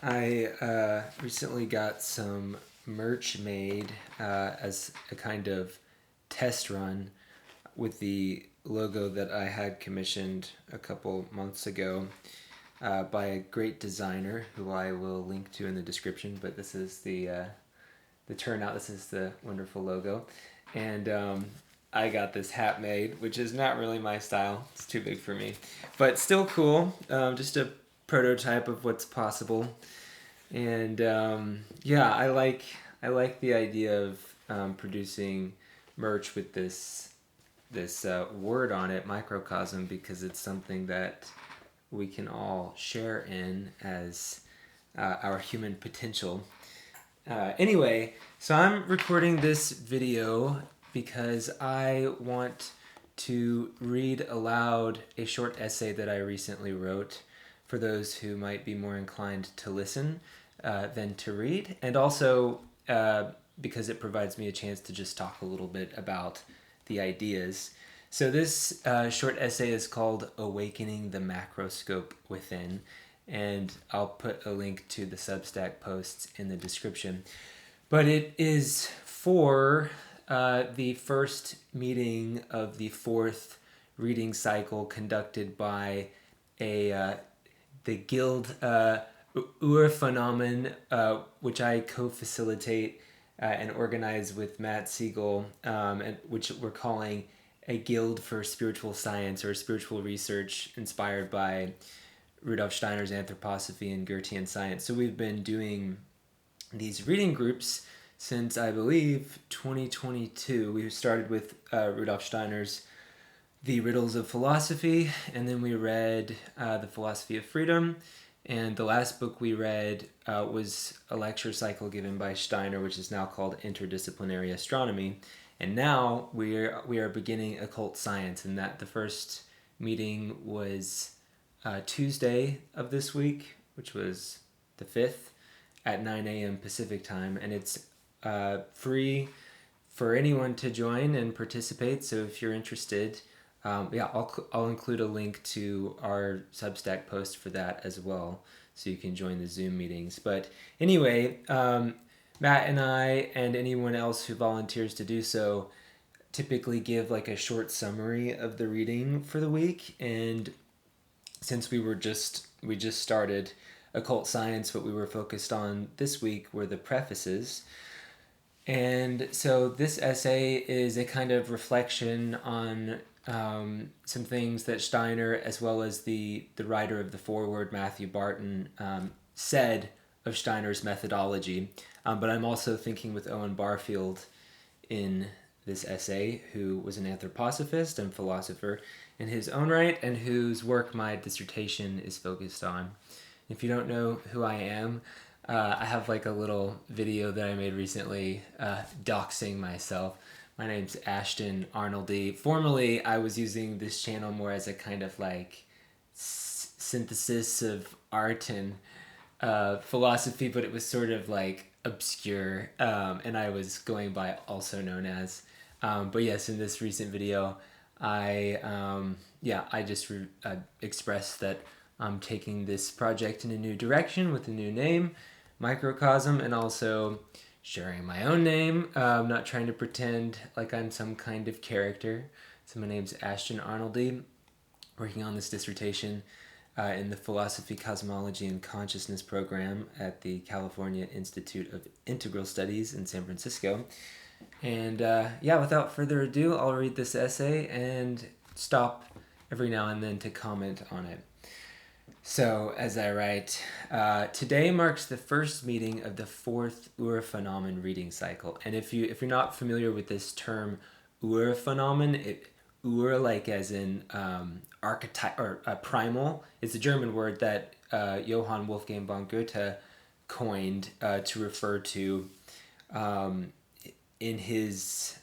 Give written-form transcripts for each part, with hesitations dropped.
I recently got some merch made as a kind of test run with the logo that I had commissioned a couple months ago by a great designer who I will link to in the description. But this is the turnout. This is the wonderful logo, and I got this hat made, which is not really my style. It's too big for me, but still cool. Just a prototype of what's possible. And yeah, I like the idea of producing merch with this word on it, microcosm, because it's something that we can all share in as our human potential. Anyway, so I'm recording this video because I want to read aloud a short essay that I recently wrote for those who might be more inclined to listen than to read, and also because it provides me a chance to just talk a little bit about the ideas. So this short essay is called Awakening the Macroscope Within, and I'll put a link to the Substack posts in the description. But it is for the first meeting of the fourth reading cycle conducted by the Guild Urphenomen, which I co-facilitate and organize with Matt Siegel, and which we're calling a guild for spiritual science or spiritual research inspired by Rudolf Steiner's anthroposophy and Goethean science. So we've been doing these reading groups since, I believe, 2022. We started with Rudolf Steiner's The Riddles of Philosophy, and then we read The Philosophy of Freedom, and the last book we read was a lecture cycle given by Steiner, which is now called Interdisciplinary Astronomy. And now we are beginning occult science, and that the first meeting was Tuesday of this week, which was the 5th at 9 a.m. Pacific time, and it's free for anyone to join and participate. So if you're interested, I'll include a link to our Substack post for that as well, so you can join the Zoom meetings. But anyway, Matt and I and anyone else who volunteers to do so typically give like a short summary of the reading for the week. And since we just started occult science, what we were focused on this week were the prefaces. And so this essay is a kind of reflection on some things that Steiner, as well as the writer of the foreword, Matthew Barton, said of Steiner's methodology. But I'm also thinking with Owen Barfield in this essay, who was an anthroposophist and philosopher in his own right, and whose work my dissertation is focused on. If you don't know who I am, I have like a little video that I made recently doxing myself. My name's Ashton Arnoldy. Formerly, I was using this channel more as a kind of like synthesis of art and philosophy, but it was sort of like obscure, and I was going by also known as. But yes, in this recent video, I just expressed that I'm taking this project in a new direction with a new name, Microcosm, and also sharing my own name. I'm not trying to pretend like I'm some kind of character. So my name's Ashton Arnoldy, working on this dissertation in the Philosophy, Cosmology, and Consciousness program at the California Institute of Integral Studies in San Francisco. And without further ado, I'll read this essay and stop every now and then to comment on it. So, as I write, today marks the first meeting of the fourth Urphenomen reading cycle. And if you're not familiar with this term Urphenomen, Ur, like as in archetype or primal, it's a German word that Johann Wolfgang von Goethe coined to refer to in his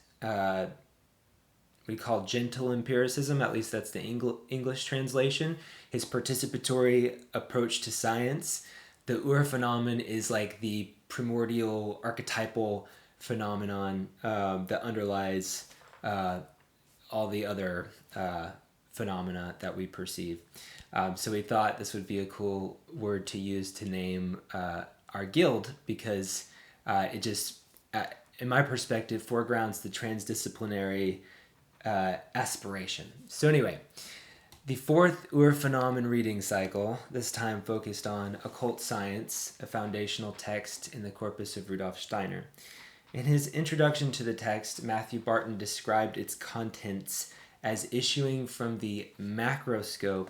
we call gentle empiricism, at least that's the English translation, his participatory approach to science. The Urphenomen is like the primordial archetypal phenomenon that underlies all the other phenomena that we perceive. So we thought this would be a cool word to use to name our guild, because it just, in my perspective, foregrounds the transdisciplinary aspiration. So anyway, the fourth Urphenomen reading cycle, this time focused on occult science, a foundational text in the corpus of Rudolf Steiner. In his introduction to the text, Matthew Barton described its contents as issuing from the macroscope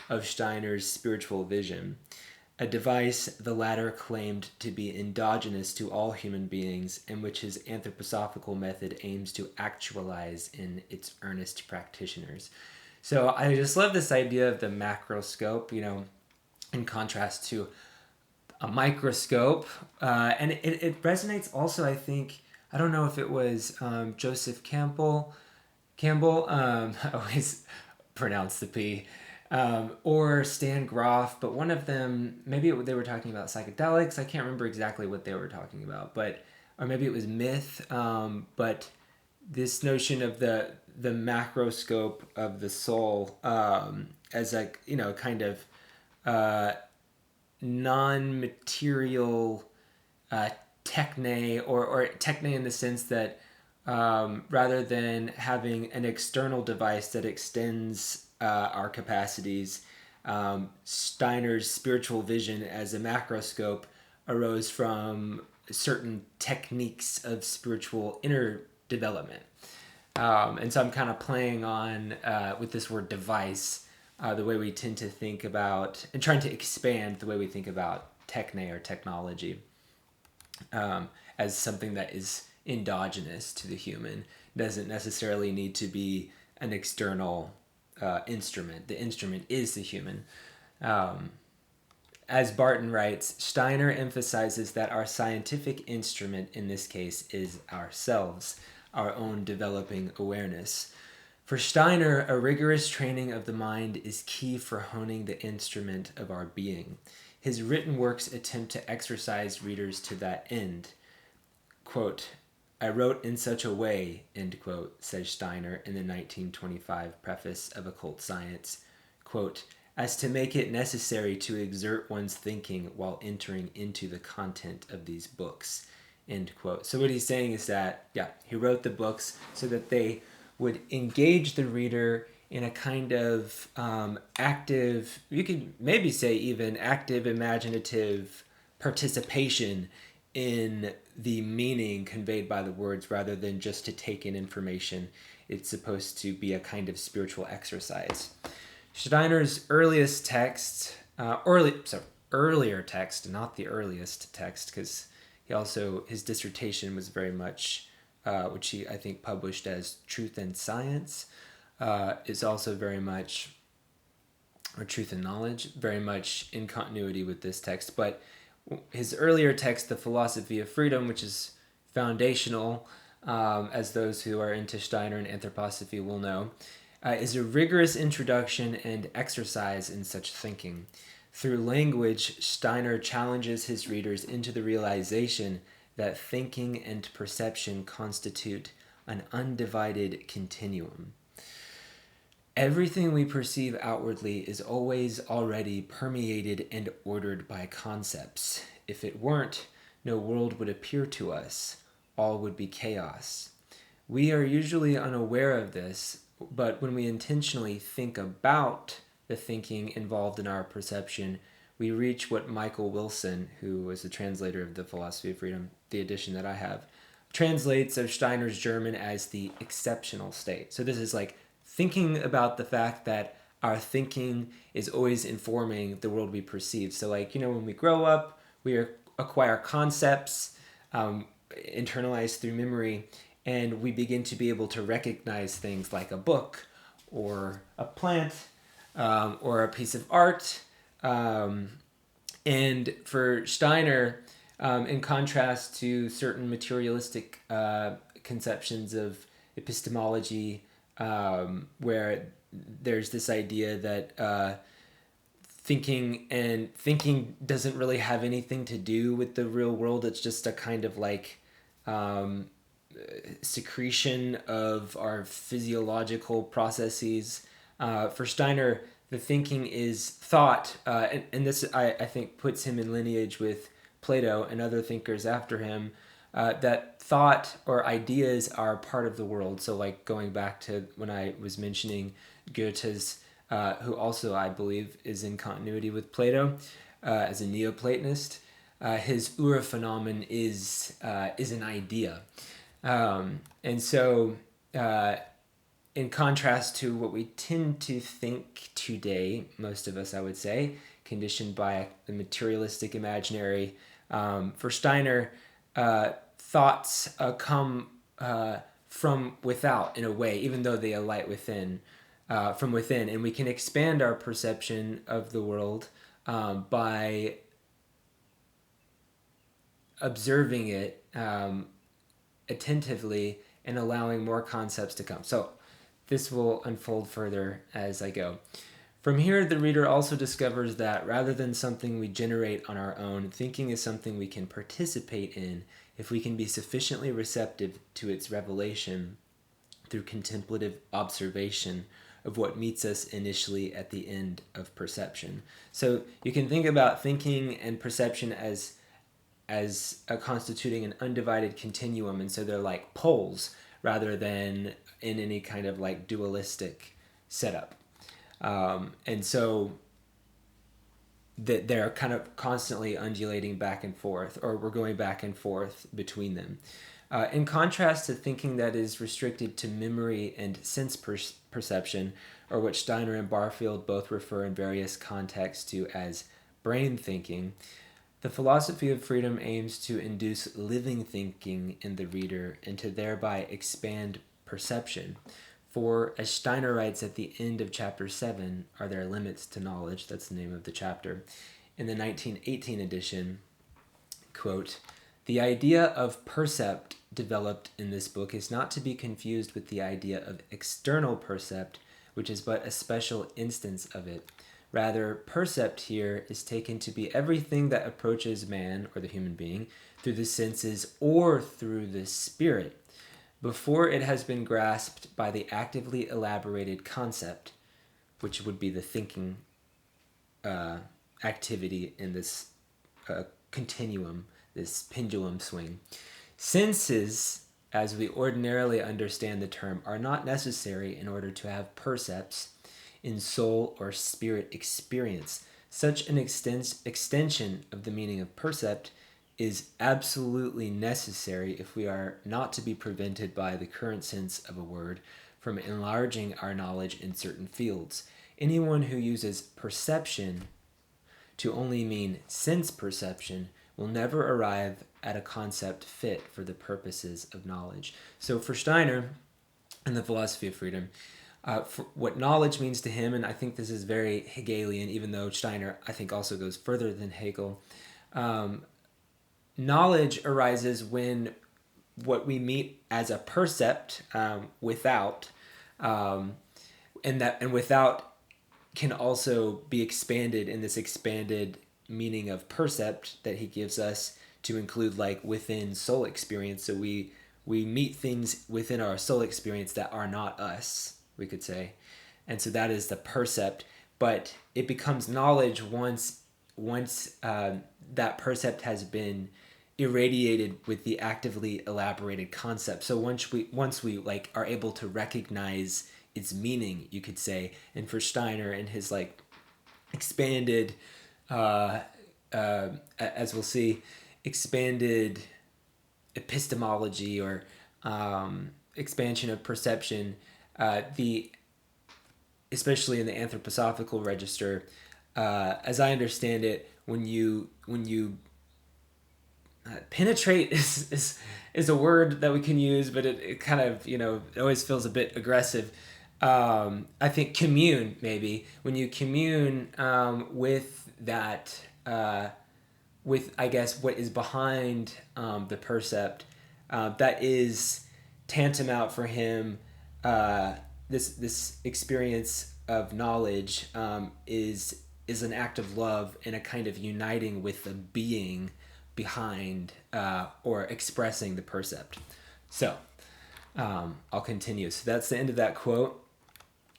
of Steiner's spiritual vision, a device the latter claimed to be endogenous to all human beings and which his anthroposophical method aims to actualize in its earnest practitioners. So I just love this idea of the macroscope, in contrast to a microscope. And it resonates also, I think, I don't know if it was Joseph Campbell, I always pronounce the P, or Stan Groff, but one of them, maybe they were talking about psychedelics. I can't remember exactly what they were talking about, or maybe it was myth, but this notion of the macroscope of the soul as a kind of non-material techne, or techne in the sense that rather than having an external device that extends our capacities, Steiner's spiritual vision as a macroscope arose from certain techniques of spiritual inner development. And so I'm kind of playing on, with this word device, the way we tend to think about, and trying to expand the way we think about techne or technology as something that is endogenous to the human. It doesn't necessarily need to be an external instrument. The instrument is the human. As Barton writes, Steiner emphasizes that our scientific instrument in this case is ourselves, our own developing awareness. For Steiner, a rigorous training of the mind is key for honing the instrument of our being. His written works attempt to exercise readers to that end. Quote, I wrote in such a way, end quote, says Steiner in the 1925 preface of Occult Science, quote, as to make it necessary to exert one's thinking while entering into the content of these books, end quote. So what he's saying is that, he wrote the books so that they would engage the reader in a kind of active, you could maybe say even active, imaginative participation in the meaning conveyed by the words, rather than just to take in information. It's supposed to be a kind of spiritual exercise. Steiner's earliest text, earlier text, not the earliest text, because his dissertation was very much, which he, I think, published as Truth and Science, is also very much, or Truth and Knowledge, very much in continuity with this text. But his earlier text, The Philosophy of Freedom, which is foundational, as those who are into Steiner and anthroposophy will know, is a rigorous introduction and exercise in such thinking. Through language, Steiner challenges his readers into the realization that thinking and perception constitute an undivided continuum. Everything we perceive outwardly is always already permeated and ordered by concepts. If it weren't, no world would appear to us. All would be chaos. We are usually unaware of this, but when we intentionally think about the thinking involved in our perception, we reach what Michael Wilson, who was the translator of The Philosophy of Freedom, the edition that I have, translates of Steiner's German as the exceptional state. So this is like thinking about the fact that our thinking is always informing the world we perceive. So when we grow up, we acquire concepts internalized through memory, and we begin to be able to recognize things like a book or a plant or a piece of art. And for Steiner, in contrast to certain materialistic conceptions of epistemology, where there's this idea that thinking doesn't really have anything to do with the real world. It's just a kind of secretion of our physiological processes. For Steiner, the thinking is thought, and this I think puts him in lineage with Plato and other thinkers after him, that thought or ideas are part of the world. So, like going back to when I was mentioning Goethe's, who also I believe is in continuity with Plato as a Neoplatonist, his Urphenomen is an idea, and so. In contrast to what we tend to think today, most of us, I would say, conditioned by the materialistic imaginary, for Steiner, thoughts come from without in a way, even though they alight within, from within, and we can expand our perception of the world by observing it attentively and allowing more concepts to come. So this will unfold further as I go. From here, the reader also discovers that rather than something we generate on our own, thinking is something we can participate in if we can be sufficiently receptive to its revelation through contemplative observation of what meets us initially at the end of perception. So you can think about thinking and perception as constituting an undivided continuum, and so they're like poles rather than in any kind of like dualistic setup. And so that they're kind of constantly undulating back and forth, or we're going back and forth between them. In contrast to thinking that is restricted to memory and sense perception, or what Steiner and Barfield both refer in various contexts to as brain thinking, the philosophy of freedom aims to induce living thinking in the reader and to thereby expand perception. For, as Steiner writes at the end of chapter 7, Are There Limits to Knowledge? That's the name of the chapter. In the 1918 edition, quote, the idea of percept developed in this book is not to be confused with the idea of external percept, which is but a special instance of it. Rather, percept here is taken to be everything that approaches man, or the human being, through the senses or through the spirit, before it has been grasped by the actively elaborated concept, which would be the thinking activity in this continuum, this pendulum swing. Senses, as we ordinarily understand the term, are not necessary in order to have percepts in soul or spirit experience. Such an extension of the meaning of percept is absolutely necessary if we are not to be prevented by the current sense of a word from enlarging our knowledge in certain fields. Anyone who uses perception to only mean sense perception will never arrive at a concept fit for the purposes of knowledge. So for Steiner and the philosophy of freedom, for what knowledge means to him, and I think this is very Hegelian, even though Steiner, I think, also goes further than Hegel, knowledge arises when what we meet as a percept without, and without can also be expanded in this expanded meaning of percept that he gives us to include like within soul experience. So we meet things within our soul experience that are not us, we could say, and so that is the percept. But it becomes knowledge once that percept has been irradiated with the actively elaborated concept. So once we like are able to recognize its meaning, you could say. And for Steiner and his like expanded, as we'll see, expanded epistemology or expansion of perception, especially in the anthroposophical register, as I understand it, when you penetrate is a word that we can use, but it kind of, it always feels a bit aggressive. I think commune, maybe, when you commune with that, with, I guess, what is behind the percept, that is tantamount for him. This experience of knowledge is an act of love and a kind of uniting with the being behind or expressing the percept. So I'll continue. So that's the end of that quote.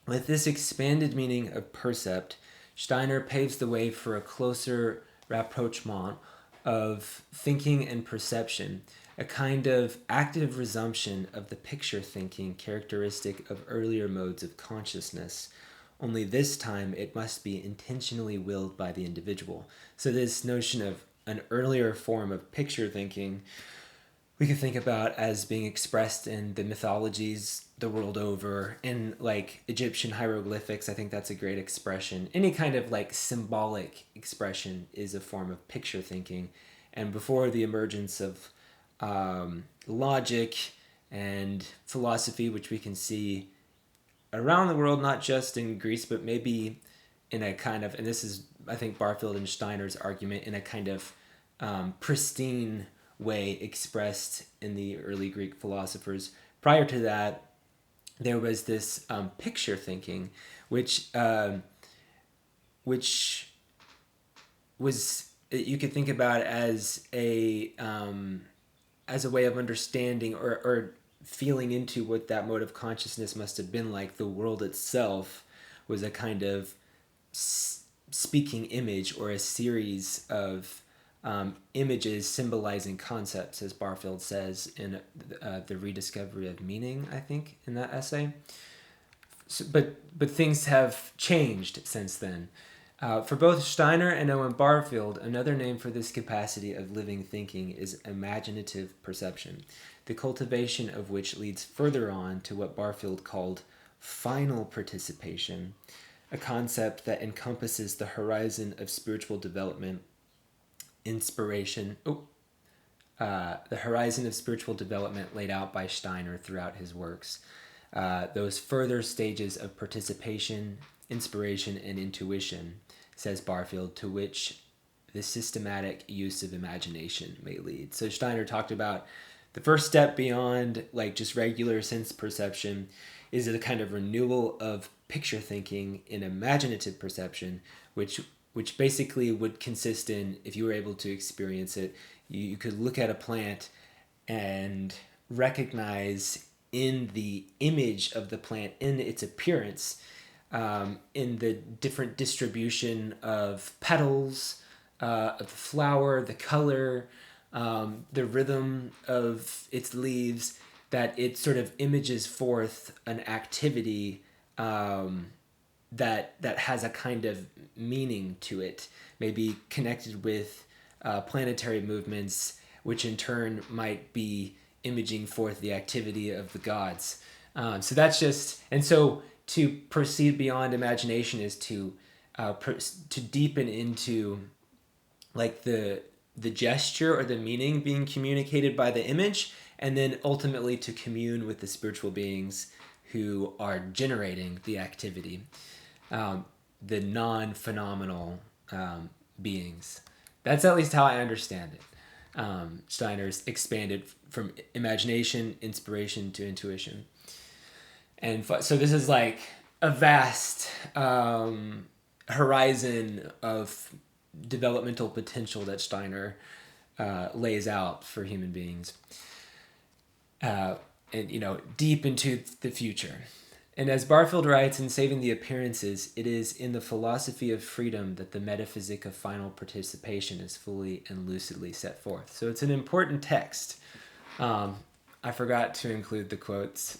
With this expanded meaning of percept, Steiner paves the way for a closer rapprochement of thinking and perception, a kind of active resumption of the picture thinking characteristic of earlier modes of consciousness. Only this time it must be intentionally willed by the individual. So this notion of an earlier form of picture thinking we could think about as being expressed in the mythologies the world over, in like Egyptian hieroglyphics. I think that's a great expression. Any kind of like symbolic expression is a form of picture thinking. And before the emergence of logic and philosophy, which we can see around the world, not just in Greece, but maybe in a kind of, and this is, I think, Barfield and Steiner's argument, in a kind of pristine way expressed in the early Greek philosophers. Prior to that, there was this picture thinking, which was, you could think about as a way of understanding or feeling into what that mode of consciousness must have been like. The world itself was a kind of speaking image, or a series of images symbolizing concepts, as Barfield says in the rediscovery of meaning, I think, in that essay. So, but things have changed since then. For both Steiner and Owen Barfield, another name for this capacity of living thinking is imaginative perception, the cultivation of which leads further on to what Barfield called final participation, a concept that encompasses the horizon of spiritual development, the horizon of spiritual development laid out by Steiner throughout his works. Those further stages of participation, inspiration, and intuition, says Barfield, to which the systematic use of imagination may lead. So Steiner talked about the first step beyond like just regular sense perception is a kind of renewal of picture thinking in imaginative perception, which basically would consist in, if you were able to experience it, you could look at a plant and recognize in the image of the plant, in its appearance, in the different distribution of petals, of the flower, the color, the rhythm of its leaves, that it sort of images forth an activity that has a kind of meaning to it, maybe connected with planetary movements, which in turn might be imaging forth the activity of the gods. So that's just, and so to proceed beyond imagination is to deepen into like the gesture or the meaning being communicated by the image, and then ultimately to commune with the spiritual beings who are generating the activity, the non-phenomenal beings. That's at least how I understand it. Steiner's expanded from imagination, inspiration to intuition. And so this is like a vast horizon of developmental potential that Steiner lays out for human beings, and deep into the future. And as Barfield writes in Saving the Appearances, it is in the philosophy of freedom that the metaphysic of final participation is fully and lucidly set forth. So it's an important text. I forgot to include the quotes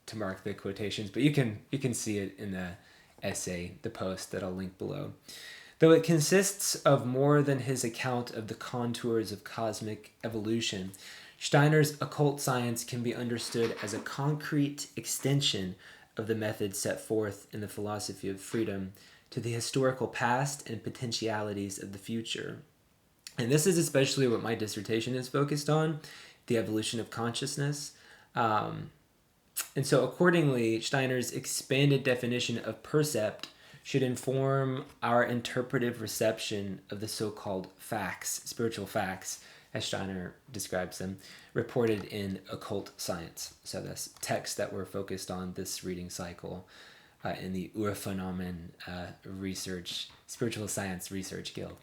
to mark the quotations, but you can see it in the essay, the post that I'll link below. Though it consists of more than his account of the contours of cosmic evolution, Steiner's occult science can be understood as a concrete extension of the methods set forth in the philosophy of freedom to the historical past and potentialities of the future. And this is especially what my dissertation is focused on, the evolution of consciousness. And so accordingly, Steiner's expanded definition of percept should inform our interpretive reception of the so-called facts, spiritual facts, as Steiner describes them, reported in occult science. So this text that we're focused on this reading cycle in the Urphänomen Research, Spiritual Science Research Guild.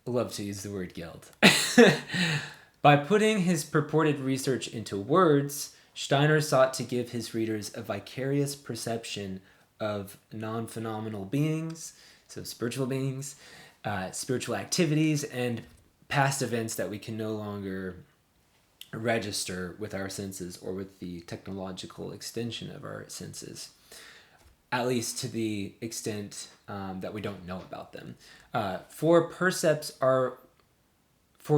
I love to use the word guild. By putting his purported research into words, Steiner sought to give his readers a vicarious perception of non-phenomenal beings, so spiritual beings, spiritual activities, and past events that we can no longer register with our senses or with the technological extension of our senses, at least to the extent that we don't know about them. For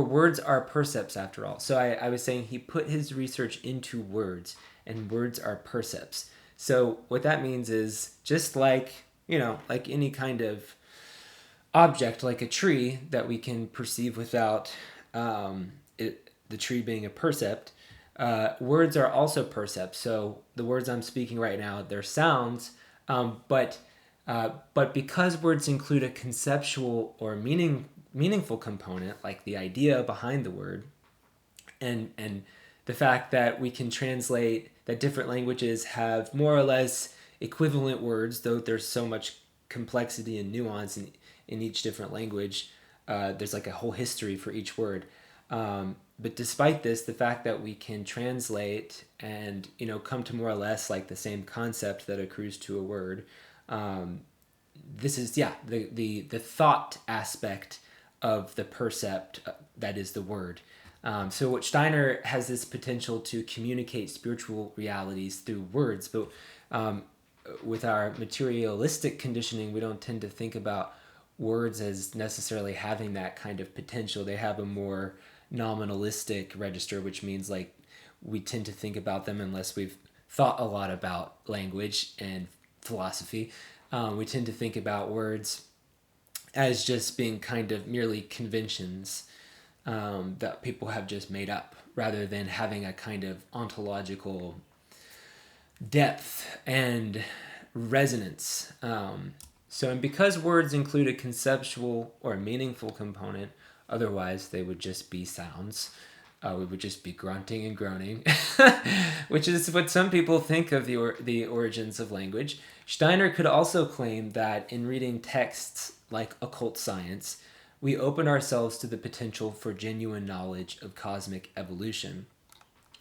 words are percepts after all. So I was saying he put his research into words, and words are percepts. So what that means is just like, like any kind of object, like a tree that we can perceive without the tree being a percept, words are also percepts. So the words I'm speaking right now, they're sounds, but because words include a conceptual or meaningful component, like the idea behind the word, and the fact that we can translate, that different languages have more or less equivalent words, though there's so much complexity and nuance in each different language. There's like a whole history for each word. But despite this, the fact that we can translate and come to more or less like the same concept that accrues to a word, this is the thought aspect of the percept that is the word. So what Steiner has this potential to communicate spiritual realities through words, but with our materialistic conditioning, we don't tend to think about words as necessarily having that kind of potential. They have a more nominalistic register, which means like we tend to think about them unless we've thought a lot about language and philosophy. We tend to think about words as just being kind of merely conventions that people have just made up, rather than having a kind of ontological depth and resonance. And because words include a conceptual or meaningful component, otherwise they would just be sounds. We would just be grunting and groaning, which is what some people think of the origins of language. Steiner could also claim that in reading texts like occult science, we open ourselves to the potential for genuine knowledge of cosmic evolution.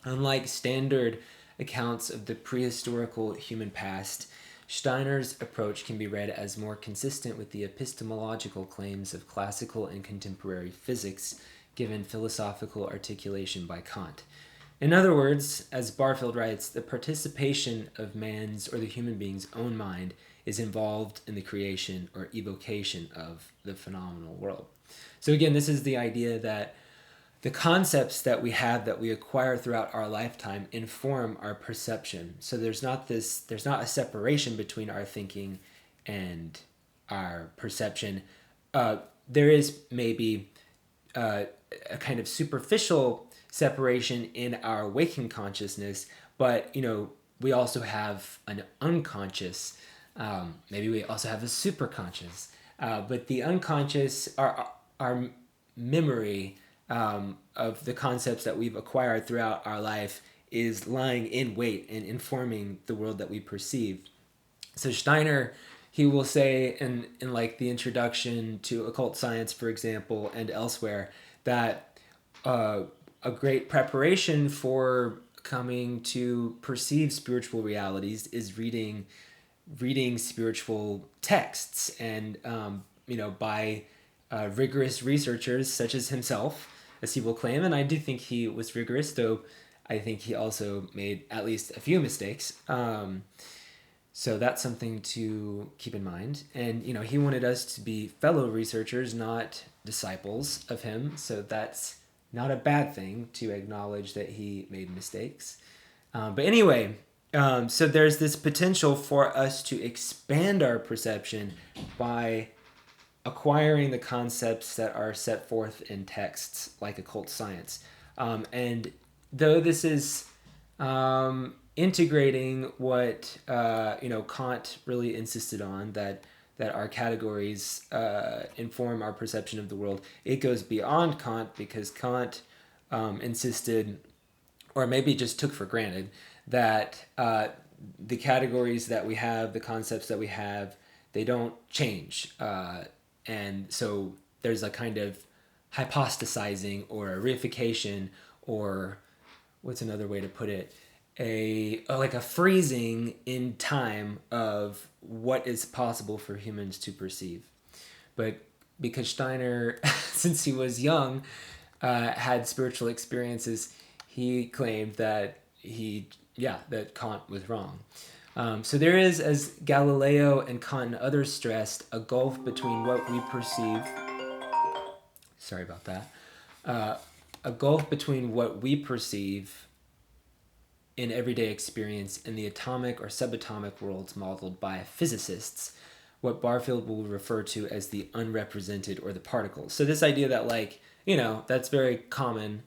Unlike standard accounts of the prehistorical human past, Steiner's approach can be read as more consistent with the epistemological claims of classical and contemporary physics, given philosophical articulation by Kant. In other words, as Barfield writes, the participation of man's or the human being's own mind is involved in the creation or evocation of the phenomenal world. So again, this is the idea that the concepts that we have, that we acquire throughout our lifetime, inform our perception. So there's not a separation between our thinking and our perception. There is maybe a kind of superficial separation in our waking consciousness, but we also have an unconscious. Maybe we also have a superconscious. But the unconscious, our memory of the concepts that we've acquired throughout our life, is lying in wait and informing the world that we perceive. So Steiner, he will say in like the introduction to occult science, for example, and elsewhere, that a great preparation for coming to perceive spiritual realities is reading spiritual texts, and by rigorous researchers such as himself, as he will claim. And I do think he was rigorous, though I think he also made at least a few mistakes. So that's something to keep in mind. And he wanted us to be fellow researchers, not disciples of him. So that's not a bad thing, to acknowledge that he made mistakes. But anyway, so there's this potential for us to expand our perception by acquiring the concepts that are set forth in texts like occult science. And though this is integrating what Kant really insisted on, that our categories inform our perception of the world, it goes beyond Kant, because Kant insisted, or maybe just took for granted, that the categories that we have, the concepts that we have, they don't change. And so there's a kind of hypostasizing or a reification, or what's another way to put it? like a freezing in time of what is possible for humans to perceive. But because Steiner, since he was young, had spiritual experiences, he claimed that that Kant was wrong. So there is, as Galileo and Kant and others stressed, a gulf between what we perceive. Sorry about that. A gulf between what we perceive in everyday experience in the atomic or subatomic worlds modeled by physicists, what Barfield will refer to as the unrepresented or the particles. So this idea that, like, that's very common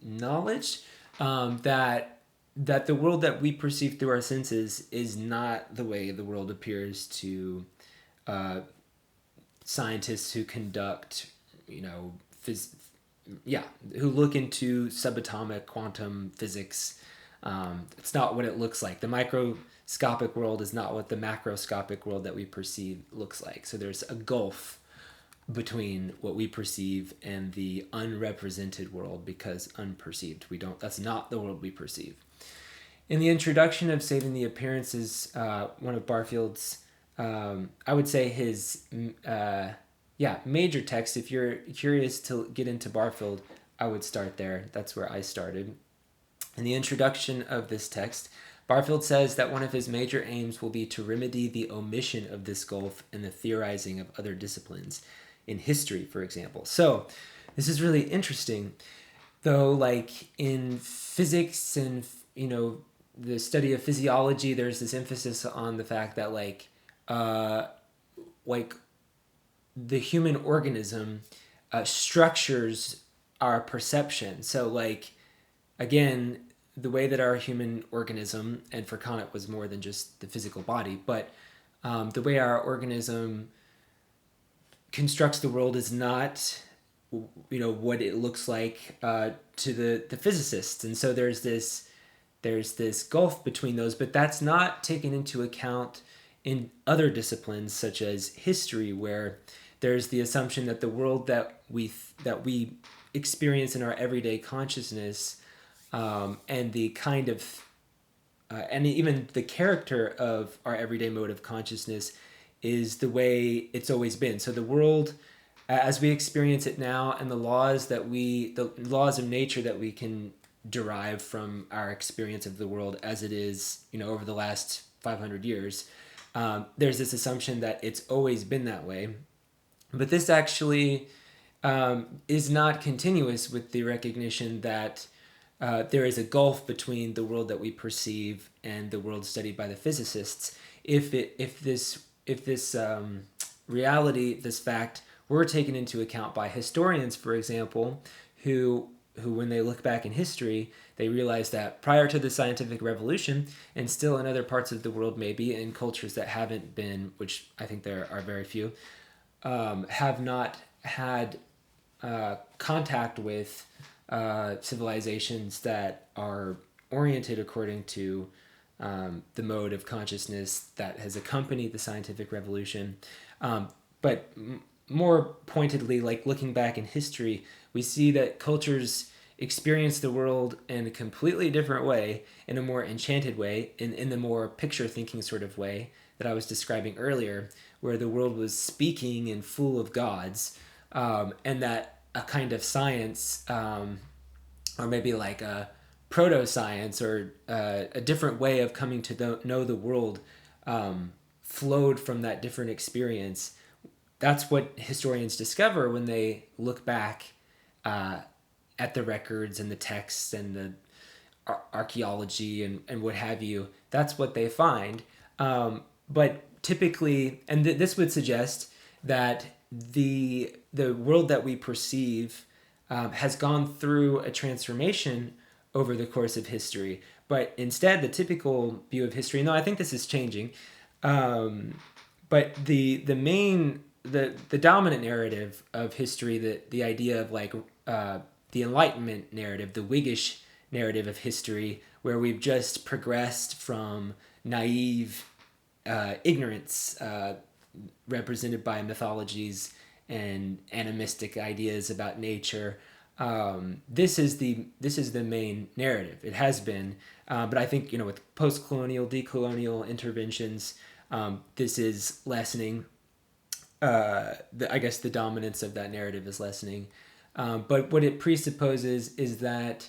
knowledge, that the world that we perceive through our senses is not the way the world appears to scientists who conduct, who look into subatomic quantum physics. It's not what it looks like. The microscopic world is not what the macroscopic world that we perceive looks like. So there's a gulf between what we perceive and the unrepresented world, because unperceived. That's not the world we perceive. In the introduction of Saving the Appearances, one of Barfield's, I would say his major text, if you're curious to get into Barfield, I would start there. That's where I started. In the introduction of this text, Barfield says that one of his major aims will be to remedy the omission of this gulf in the theorizing of other disciplines, in history, for example. So this is really interesting, though. Like in physics and the study of physiology, there's this emphasis on the fact that the human organism structures our perception. So again, the way that our human organism, and for Kant it was more than just the physical body, but the way our organism constructs the world is not what it looks like to the physicists. And so there's this gulf between those, but that's not taken into account in other disciplines such as history, where there's the assumption that the world that we experience in our everyday consciousness, and the kind of and even the character of our everyday mode of consciousness is the way it's always been. So the world as we experience it now, and the laws of nature that we can derive from our experience of the world as it is, over the last 500 years, there's this assumption that it's always been that way. But this actually is not continuous with the recognition that there is a gulf between the world that we perceive and the world studied by the physicists. If this reality, this fact, were taken into account by historians, for example, who when they look back in history, they realize that prior to the scientific revolution, and still in other parts of the world, maybe in cultures that haven't been, which I think there are very few, have not had contact with civilizations that are oriented according to the mode of consciousness that has accompanied the scientific revolution. But more pointedly, looking back in history, we see that cultures experience the world in a completely different way, in a more enchanted way, in the more picture thinking sort of way that I was describing earlier, where the world was speaking and full of gods, and that a kind of science, or maybe like a proto-science, or a different way of coming to know the world, flowed from that different experience. That's what historians discover when they look back at the records and the texts and the archaeology and what have you. That's what they find. But typically, and this would suggest that the world that we perceive has gone through a transformation over the course of history. But instead, the typical view of history, no, I think this is changing, but the dominant narrative of history, the idea of the Enlightenment narrative, the Whiggish narrative of history, where we've just progressed from naive ignorance, represented by mythologies and animistic ideas about nature, This is the main narrative. It has been, but I think with post-colonial, decolonial interventions, this is lessening. I guess the dominance of that narrative is lessening. But what it presupposes is that,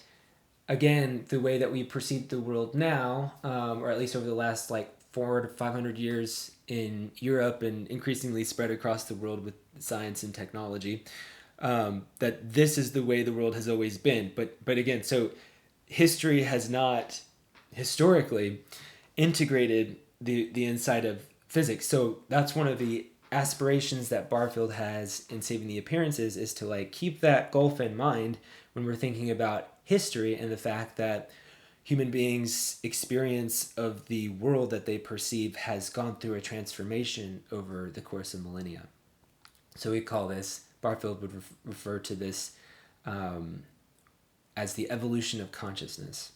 again, the way that we perceive the world now, or at least over the last like 400 to 500 years in Europe and increasingly spread across the world with science and technology, that this is the way the world has always been. But again, so history has not historically integrated the insight of physics. So that's one of the aspirations that Barfield has in Saving the Appearances, is to like keep that gulf in mind when we're thinking about history and the fact that human beings' experience of the world that they perceive has gone through a transformation over the course of millennia. So we call this, Barfield would refer to this as the evolution of consciousness.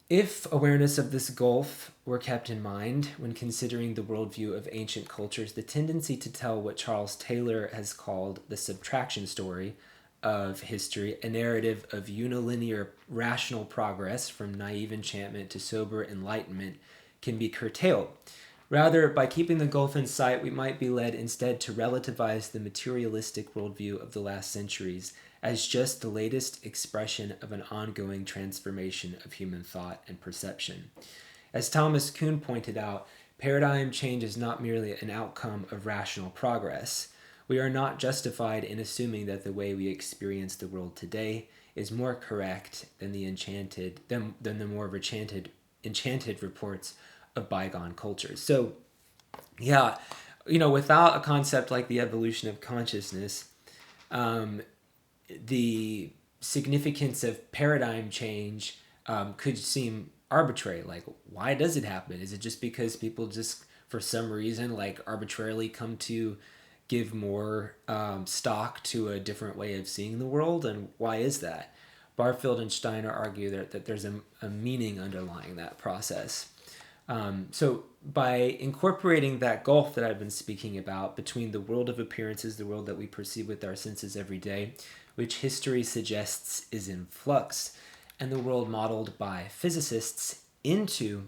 If awareness of this gulf were kept in mind when considering the worldview of ancient cultures, the tendency to tell what Charles Taylor has called the subtraction story of history, a narrative of unilinear rational progress from naive enchantment to sober enlightenment, can be curtailed. Rather, by keeping the gulf in sight, we might be led instead to relativize the materialistic worldview of the last centuries as just the latest expression of an ongoing transformation of human thought and perception. As Thomas Kuhn pointed out, paradigm change is not merely an outcome of rational progress. We are not justified in assuming that the way we experience the world today is more correct than the more enchanted reports of bygone cultures. So, yeah, without a concept like the evolution of consciousness, the significance of paradigm change could seem arbitrary. Like, why does it happen? Is it just because people just, for some reason, like arbitrarily come to give more stock to a different way of seeing the world? And why is that? Barfield and Steiner argue that there's a meaning underlying that process. So by incorporating that gulf that I've been speaking about between the world of appearances, the world that we perceive with our senses every day, which history suggests is in flux, and the world modeled by physicists into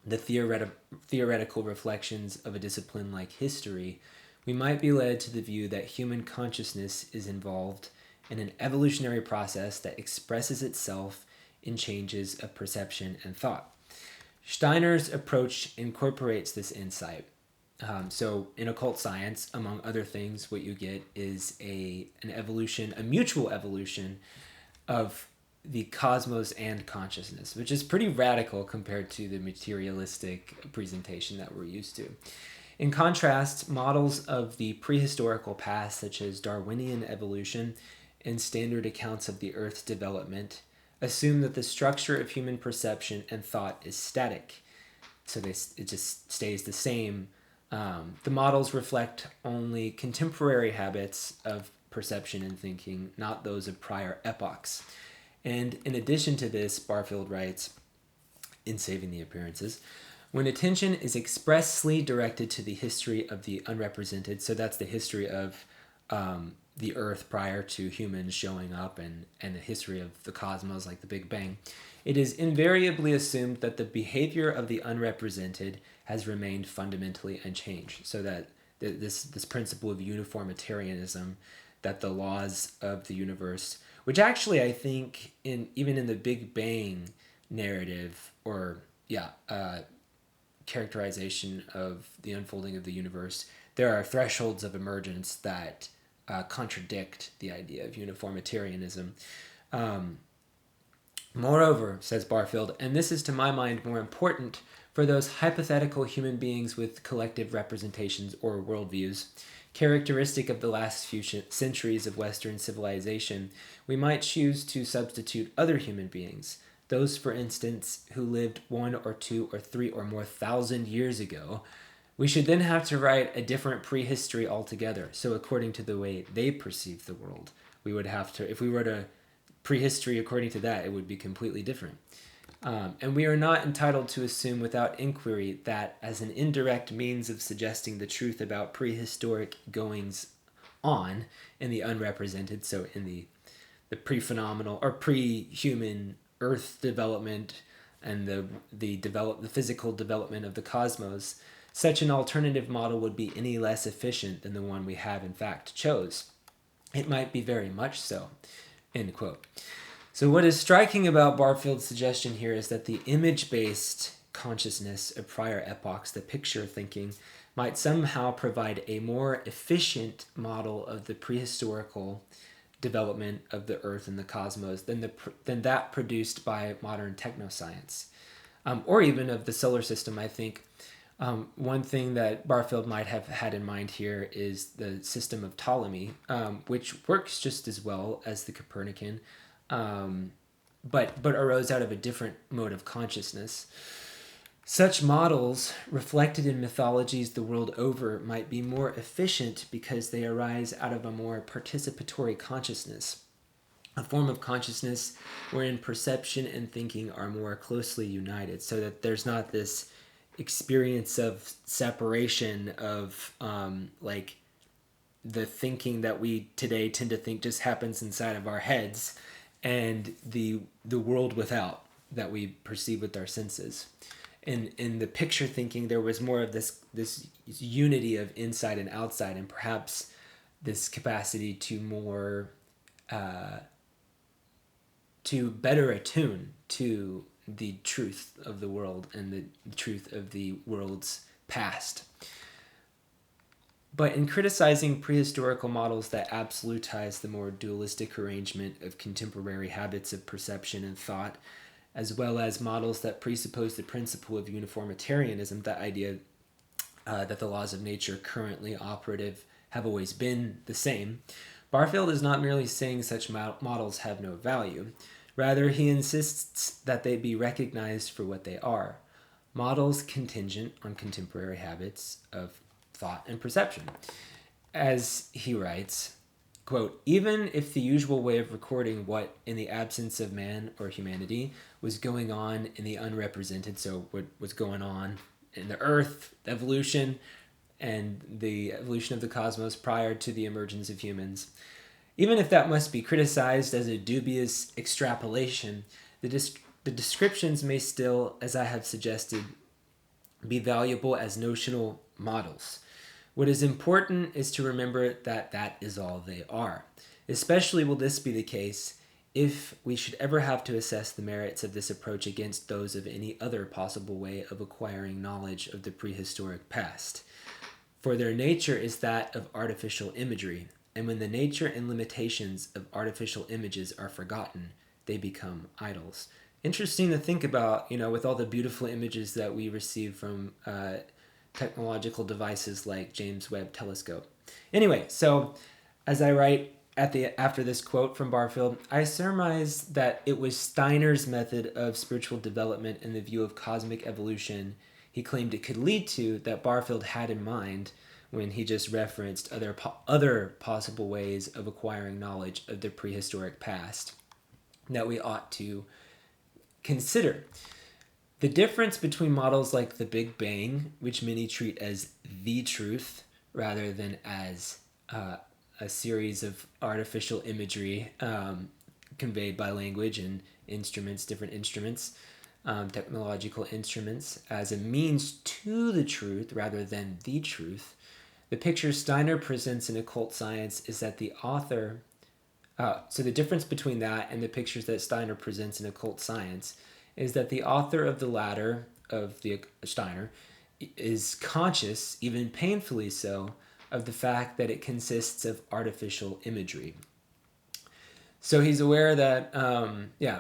the theoretical reflections of a discipline like history, we might be led to the view that human consciousness is involved in an evolutionary process that expresses itself in changes of perception and thought. Steiner's approach incorporates this insight. So in occult science, among other things, what you get is a mutual evolution of the cosmos and consciousness, which is pretty radical compared to the materialistic presentation that we're used to. In contrast, models of the prehistorical past, such as Darwinian evolution and standard accounts of the Earth's development, assume that the structure of human perception and thought is static. So it just stays the same. The models reflect only contemporary habits of perception and thinking, not those of prior epochs. And in addition to this, Barfield writes in Saving the Appearances, when attention is expressly directed to the history of the unrepresented, so that's the history of the Earth prior to humans showing up and the history of the cosmos, like the Big Bang, it is invariably assumed that the behavior of the unrepresented has remained fundamentally unchanged. So that this principle of uniformitarianism, that the laws of the universe, which actually I think even in the Big Bang narrative, or characterization of the unfolding of the universe, there are thresholds of emergence that contradict the idea of uniformitarianism. Moreover, says Barfield, and this is to my mind more important for those hypothetical human beings with collective representations or worldviews, characteristic of the last few centuries of Western civilization, we might choose to substitute other human beings, those, for instance, who lived 1 or 2 or 3 or more thousand years ago. We should then have to write a different prehistory altogether. So according to the way they perceive the world, we would have to, if we wrote a prehistory according to that, it would be completely different. And we are not entitled to assume without inquiry that, as an indirect means of suggesting the truth about prehistoric goings on in the unrepresented, so in the pre-phenomenal or pre-human Earth development and the physical development of the cosmos, such an alternative model would be any less efficient than the one we have in fact chose. It might be very much so. End quote. So what is striking about Barfield's suggestion here is that the image-based consciousness of prior epochs, the picture thinking, might somehow provide a more efficient model of the prehistorical development of the Earth and the cosmos than that produced by modern technoscience, or even of the solar system. I think one thing that Barfield might have had in mind here is the system of Ptolemy, which works just as well as the Copernican, but arose out of a different mode of consciousness. Such models, reflected in mythologies the world over, might be more efficient because they arise out of a more participatory consciousness, a form of consciousness wherein perception and thinking are more closely united, so that there's not this experience of separation of like the thinking that we today tend to think just happens inside of our heads and the world without that we perceive with our senses. In the picture thinking, there was more of this unity of inside and outside, and perhaps this capacity to more to better attune to the truth of the world and the truth of the world's past. But in criticizing prehistorical models that absolutize the more dualistic arrangement of contemporary habits of perception and thought, as well as models that presuppose the principle of uniformitarianism, that idea that the laws of nature currently operative have always been the same, Barfield is not merely saying such models have no value. Rather, he insists that they be recognized for what they are, models contingent on contemporary habits of thought and perception. As he writes, quote, even if the usual way of recording what, in the absence of man or humanity, was going on in the unrepresented, so what was going on in the earth, evolution, and the evolution of the cosmos prior to the emergence of humans, even if that must be criticized as a dubious extrapolation, the descriptions may still, as I have suggested, be valuable as notional models. What is important is to remember that that is all they are. Especially will this be the case if we should ever have to assess the merits of this approach against those of any other possible way of acquiring knowledge of the prehistoric past. For their nature is that of artificial imagery, and when the nature and limitations of artificial images are forgotten, they become idols. Interesting to think about, with all the beautiful images that we receive from technological devices like James Webb Telescope. Anyway, so as I write after this quote from Barfield, I surmise that it was Steiner's method of spiritual development in the view of cosmic evolution he claimed it could lead to that Barfield had in mind when he just referenced other possible ways of acquiring knowledge of the prehistoric past that we ought to consider. The difference between models like the Big Bang, which many treat as the truth rather than as a series of artificial imagery conveyed by language and instruments, different instruments, technological instruments, as a means to the truth rather than the truth. The picture Steiner presents in occult science is that the author, so the difference between that and the pictures that Steiner presents in occult science is that the author of the latter, of the Steiner, is conscious, even painfully so, of the fact that it consists of artificial imagery. So he's aware that,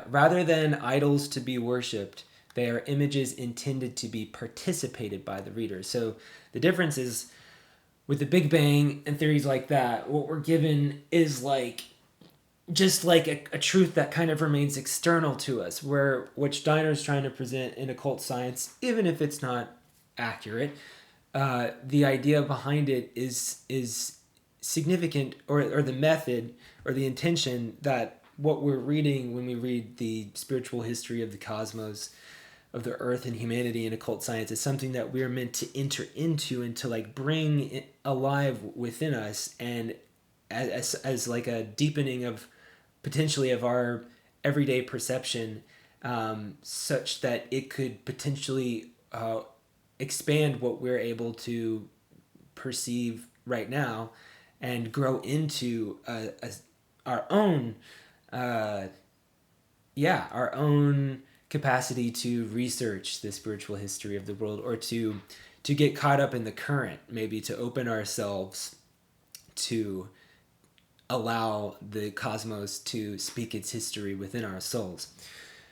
rather than idols to be worshipped, they are images intended to be participated by the reader. So the difference is, with the Big Bang and theories like that, what we're given is just like a truth that kind of remains external to us, where what Steiner's trying to present in occult science, even if it's not accurate, the idea behind it is significant, or the method or the intention that what we're reading when we read the spiritual history of the cosmos, of the earth and humanity in occult science, is something that we're meant to enter into and to bring it alive within us, and as like a deepening of potentially of our everyday perception, such that it could potentially expand what we're able to perceive right now and grow into our own our own capacity to research the spiritual history of the world, or to get caught up in the current, maybe to open ourselves to allow the cosmos to speak its history within our souls.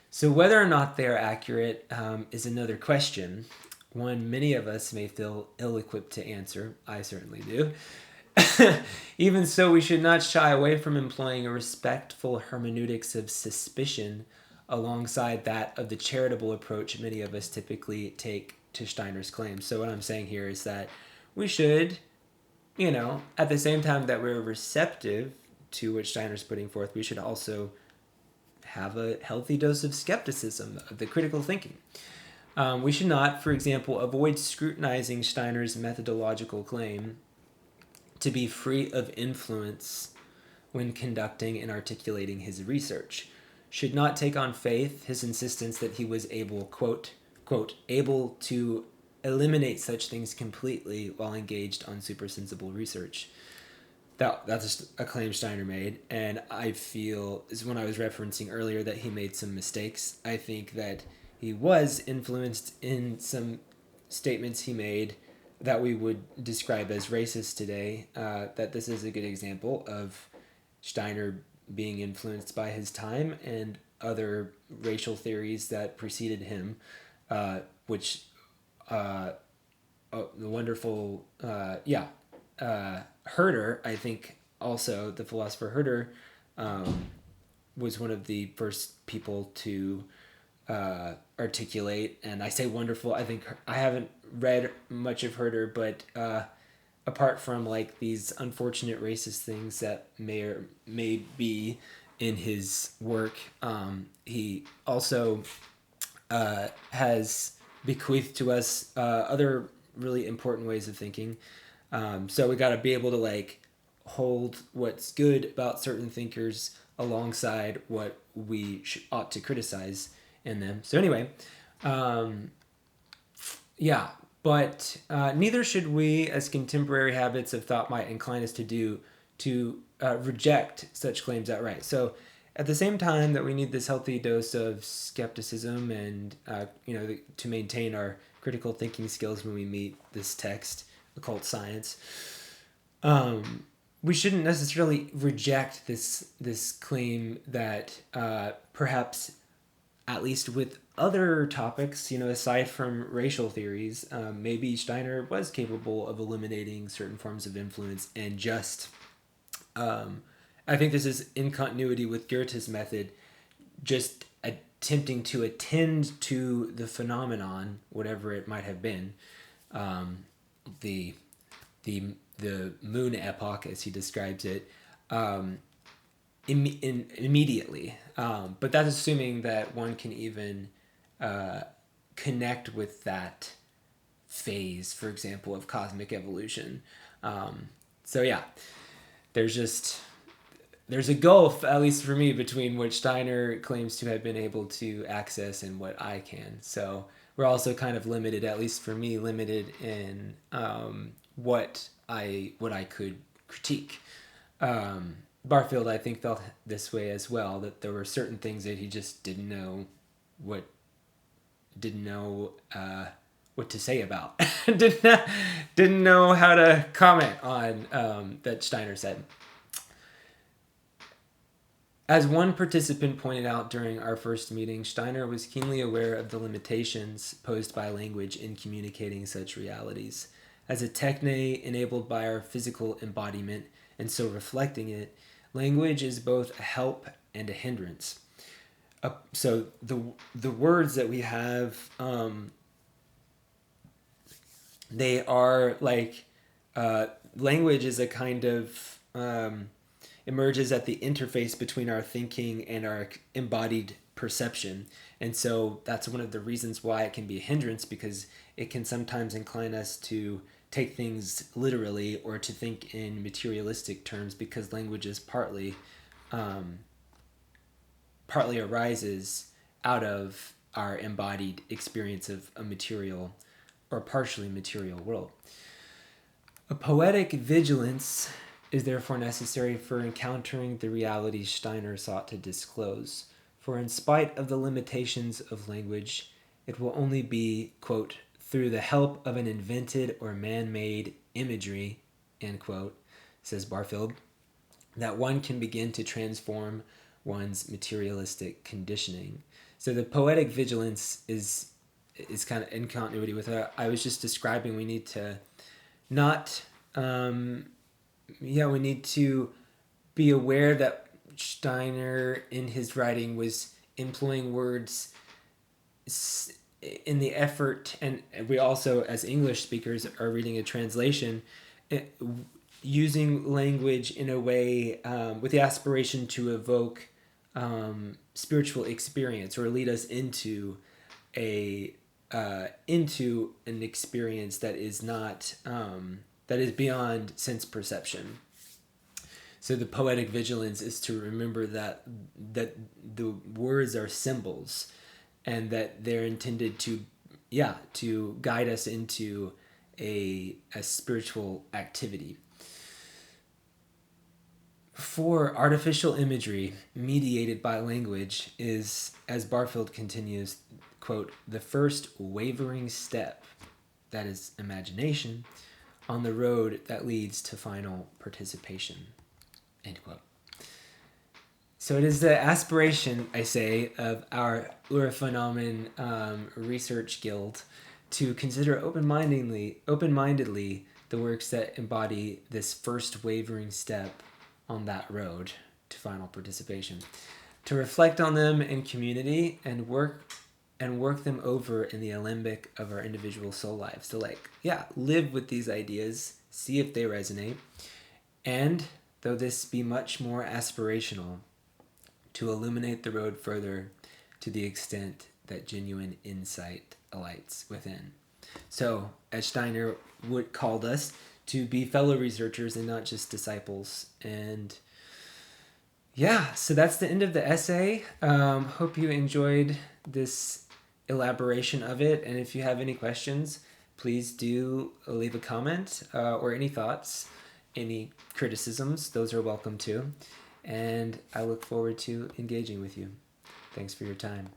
So whether or not they're accurate is another question, one many of us may feel ill-equipped to answer. I certainly do. Even so, we should not shy away from employing a respectful hermeneutics of suspicion alongside that of the charitable approach many of us typically take to Steiner's claims. So what I'm saying here is that we should, at the same time that we're receptive to what Steiner's putting forth, we should also have a healthy dose of skepticism, of the critical thinking. We should not, for example, avoid scrutinizing Steiner's methodological claim to be free of influence when conducting and articulating his research. Should not take on faith his insistence that he was able, quote, able to eliminate such things completely while engaged on supersensible research. That's just a claim Steiner made, and I feel, is when I was referencing earlier that he made some mistakes. I think that he was influenced in some statements he made that we would describe as racist today, that this is a good example of Steiner being influenced by his time and other racial theories that preceded him, which the wonderful, Herder, I think also the philosopher Herder, was one of the first people to articulate, and I say wonderful, I think I haven't read much of Herder, but apart from like these unfortunate racist things that may be in his work, he also has bequeathed to us other really important ways of thinking. So we got to be able to like hold what's good about certain thinkers alongside what we ought to criticize in them. So anyway, but neither should we, as contemporary habits of thought might incline us to do, to reject such claims outright. So at the same time that we need this healthy dose of skepticism and to maintain our critical thinking skills when we meet this text, occult science, we shouldn't necessarily reject this claim that perhaps, at least with other topics, aside from racial theories, maybe Steiner was capable of eliminating certain forms of influence and just, I think this is in continuity with Goethe's method, just attempting to attend to the phenomenon, whatever it might have been, the moon epoch, as he describes it, immediately. But that's assuming that one can even connect with that phase, for example, of cosmic evolution. There's a gulf, at least for me, between what Steiner claims to have been able to access and what I can. So we're also kind of limited, at least for me, limited in what I could critique. Barfield, I think, felt this way as well, that there were certain things that he just didn't know what to say about. didn't know how to comment on that Steiner said. As one participant pointed out during our first meeting, Steiner was keenly aware of the limitations posed by language in communicating such realities. As a techne enabled by our physical embodiment, and so reflecting it, language is both a help and a hindrance. So the words that we have, they are like, language is a kind of, emerges at the interface between our thinking and our embodied perception. And so that's one of the reasons why it can be a hindrance, because it can sometimes incline us to take things literally or to think in materialistic terms, because language is partly arises out of our embodied experience of a material or partially material world. A poetic vigilance is therefore necessary for encountering the realities Steiner sought to disclose. For in spite of the limitations of language, it will only be, quote, through the help of an invented or man-made imagery, end quote, says Barfield, that one can begin to transform one's materialistic conditioning. So the poetic vigilance is kind of in continuity with what I was just describing. We need to not, we need to be aware that Steiner in his writing was employing words in the effort, and we also as English speakers are reading a translation, using language in a way with the aspiration to evoke spiritual experience or lead us into an experience that is not that is beyond sense perception. So the poetic vigilance is to remember that the words are symbols, and that they're intended to guide us into a spiritual activity. For artificial imagery mediated by language is, as Barfield continues, quote, the first wavering step, that is imagination, on the road that leads to final participation, end quote. So it is the aspiration, I say, of our Urphenomen Research Guild to consider open-mindedly the works that embody this first wavering step on that road to final participation, to reflect on them in community and work them over in the alembic of our individual soul lives. To live with these ideas, see if they resonate, and though this be much more aspirational, to illuminate the road further to the extent that genuine insight alights within. So, as Steiner called us, to be fellow researchers and not just disciples. And so that's the end of the essay. Hope you enjoyed this elaboration of it. And if you have any questions, please do leave a comment or any thoughts, any criticisms. Those are welcome too. And I look forward to engaging with you. Thanks for your time.